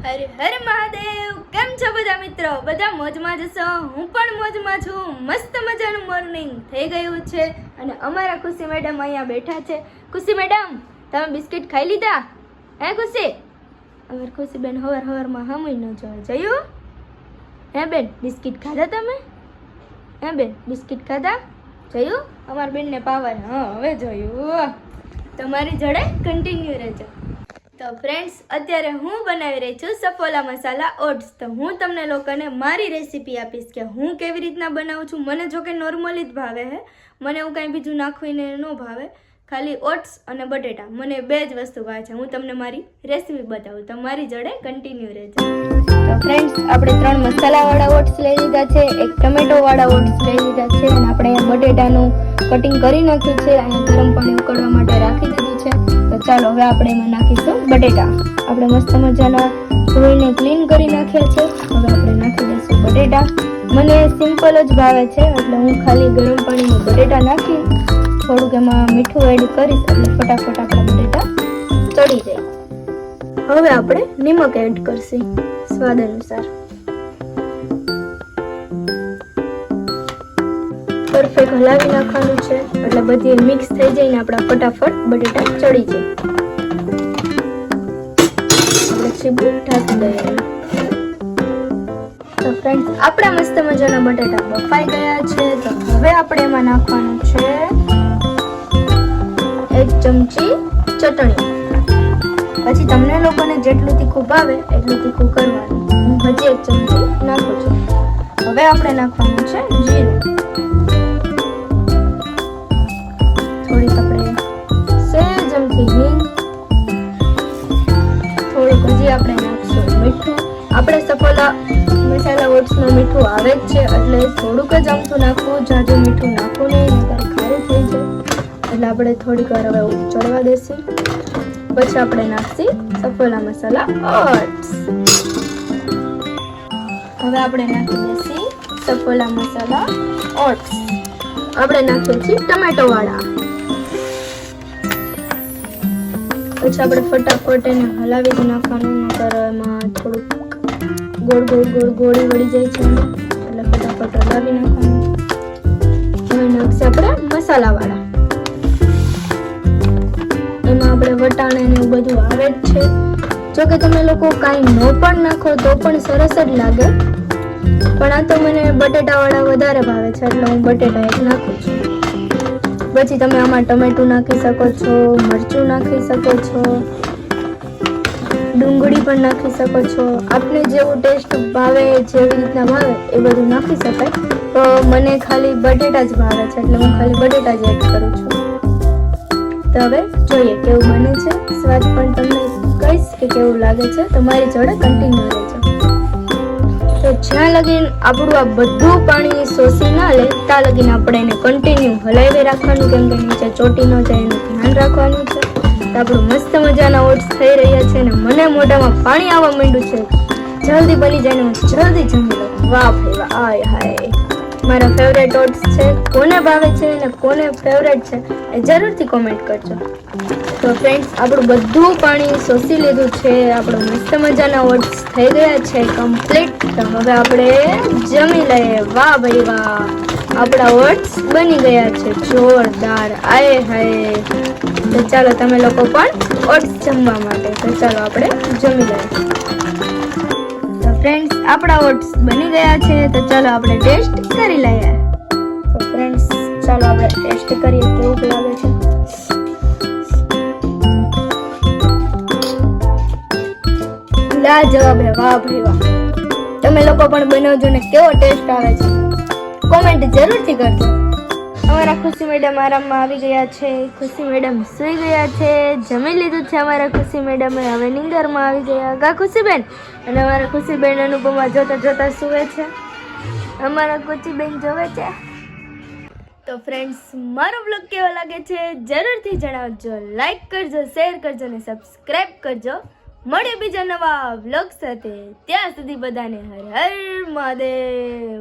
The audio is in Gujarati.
હર હર મહાદેવ. કેમ છો બધા મિત્રો? બધા મોજમાં જશો. હું પણ મોજમાં છું. મસ્ત મજાનું મોર્નિંગ થઈ ગયું છે અને અમારા ખુશી મેડમ અહીંયા બેઠા છે. ખુશી મેડમ, તમે બિસ્કિટ ખાઈ લીધા? હે ખુશી? અમારી ખુશી બેન હવારમાં હમી ન જોવા જયું. હે બેન, બિસ્કિટ ખાધા તમે? હે બેન, બિસ્કિટ ખાધા? જોયું અમારી બેનને પાવર. હા, હવે જોયું. તમારી જોડે કન્ટિન્યુ રહેજો. તો ફ્રેન્ડ્સ, અત્યારે હું બનાવી રહી છું સફોલા મસાલા ઓટ્સ. તો હું તમને લોકોને મારી રેસીપી આપીશ કે હું કેવી રીતના બનાવું છું. મને જો કે નોર્મલી જ ભાવે છે, મને એવું કાંઈ બીજું નાખવીને ન ભાવે. ખાલી ઓટ્સ અને બટેટા, મને બે જ વસ્તુ ભાવે છે. હું તમને મારી રેસીપી બતાવું, તો મારી જોડે કન્ટિન્યુ રહેજો. તો ફ્રેન્ડ્સ, આપણે 3 મસાલાવાળા ઓટ્સ લઈ લીધા છે, એક ટમેટોવાળા ઓટ્સ લઈ લીધા છે અને આપણે બટેટાનું કટિંગ કરી નાખ્યું છે અને ગરમ પાણી ઉકળવા માટે રાખી દીધું છે. તો ચાલો હવે આપણે એમાં નાખીશું બટેટા. આપણે મસ્ત મજાના ધોઈને ક્લીન કરી નાખ્યા છે. હવે આપણે નાખી દઈશું બટેટા. મને સિમ્પલ જ ભાવે છે એટલે હું ખાલી ગરમ પાણીમાં બટેટા નાખી થોડુંક એમાં મીઠું એડ કરીશ એટલે ફટાફટ આપણા બટેટા ચડી જાય. હવે આપણે નિમક એડ કરશું સ્વાદ અનુસાર. પરફેક્ટ હલાવી નાખવાનું છે એટલે બધી મિક્સ થઈ જાય ને આપણા ફટાફટ બટેટા ચડી જાય. આપણે છીબું ઢાંકી દઈએ. તો ફ્રેન્ડ્સ, આપણા મસ્ત મજાના બટેટા બફાઈ ગયા છે. તો હવે આપણે એમાં નાખવાનું છે 1 ચમચી ચટણી. પછી તમને લોકોને જેટલું તીખું ભાવે એટલું તીખું કરવાનું. હું હજી 1 ચમચી નાખું છું. હવે આપણે નાખવાનું છે જીરું. થોડીક આપણે સેજ અમથી હિંગ. થોડુંક હજી આપણે નાખશું મીઠું. આપણે સફોલા મસાલા ઓટ્સમાં મીઠું આવે જ છે એટલે થોડુંક જ અમથું નાખવું, જાજુ મીઠું નાખવું નહીં, નહીંતર ખારું થઈ જાય. એટલે આપણે થોડીક વાર હવે ચડવા દેશું. પછી આપણે નાખશું સફોલા મસાલા ઓટ્સ. હવે આપણે નાખી દઈશું સફોલા મસાલા ઓટ્સ. આપણે નાખીએ છીએ ટમેટો વાળા. પછી આપણે ફટાફટ એને હલાવી જ નાખવાનું, નકર એમાં થોડુંક ગોળી વળી જાય છે એટલે ફટાફટ હલાવી નાખવાનું. હવે નાખશે આપણે મસાલા વાળા. એમાં આપણે વટાણા ને એવું બધું આવે જ છે. જો કે તમે લોકો કાંઈ ન પણ નાખો તો પણ સરસ જ લાગે, પણ આ તો મને બટેટા વાળા વધારે ભાવે છે એટલે હું બટેટા એક નાખું છું. પછી તમે આમાં ટમેટું નાખી શકો છો, મરચું નાખી શકો છો, ડુંગળી પણ નાખી શકો છો. આપને જેવું ટેસ્ટ ભાવે, જેવી રીતના ભાવે એ બધું નાખી શકાય. તો મને ખાલી બટેટા જ ભાવે છે એટલે હું ખાલી બટેટા જ એડ કરું છું. તો હવે જોઈએ કેવું બને છે. સ્વાદ પણ તમને કહીશ કે કેવું લાગે છે. તો મારી જોડે કન્ટિન્યુ રહેજો. તો જ્યાં લગીન આપણું આ બધું પાણી શોષી ના લે ત્યાં લગીન આપણે એને કન્ટિન્યુ હલાવી રાખવાનું, કેમ કે નીચે ચોટી ન જાય એનું ધ્યાન રાખવાનું છે. તો આપણું મસ્ત મજાના ઓટ્સ થઈ રહ્યા છે અને મને મોઢામાં પાણી આવવા માંડ્યું છે. જલ્દી બની જાય ને હું જલ્દી જમી લઉં. વાહ ભાઈ વાહ, આય હાય, મારા ફેવરેટ ઓટ્સ છે. કોને ભાવે છે અને કોને ફેવરેટ છે એ જરૂરથી કોમેન્ટ કરજો. તો ફ્રેન્ડ્સ, આપણું બધું પાણી શોષી લીધું છે. આપણું મસ્ત મજાના ઓટ્સ થઈ ગયા છે કમ્પ્લીટ. તો હવે આપણે જમી લઈએ. વાહ ભાઈ વાહ, આપણા ઓટ્સ બની ગયા છે જોરદાર. આય હાય. તો ચાલો તમે લોકો પણ ઓટ્સ જમવા માટે. તો ચાલો આપણે જમી લઈએ. તો ફ્રેન્ડ્સ, આપણા ઓટ્સ બની ગયા છે. તો ચાલો આપણે ટેસ્ટ કરી લઈએ. તો ફ્રેન્ડ્સ, ચાલો આપણે ટેસ્ટ કરીએ કેવું લાગે છે. લાજવાબ હે. વાહ ભાઈ વાહ. તમે લોકો પણ બનાવજો ને કેવો ટેસ્ટ આવે છે કોમેન્ટ જરૂરથી કરજો. અમારા ખુશી મેડમ આરામમાં આવી ગયા છે. ખુશી મેડમ સૂઈ ગયા છે. જમી લીધું છે અમારા ખુશી મેડમે. હવે નીંદરમાં આવી ગયા ગા ખુશીબેન. અને અમારા ખુશીબેન અનુપમા જોતા જોતા સૂવે છે. અમારા ખુશીબેન જોવે છે. તો ફ્રેન્ડ્સ, મારો બ્લોગ કેવો લાગે છે જરૂરથી જણાવજો. લાઈક કરજો, શેર કરજો અને સબસ્ક્રાઈબ કરજો. મળીએ બીજા નવા વ્લોગ સાથે. ત્યાં સુધી બધાને હર હર મહાદેવ.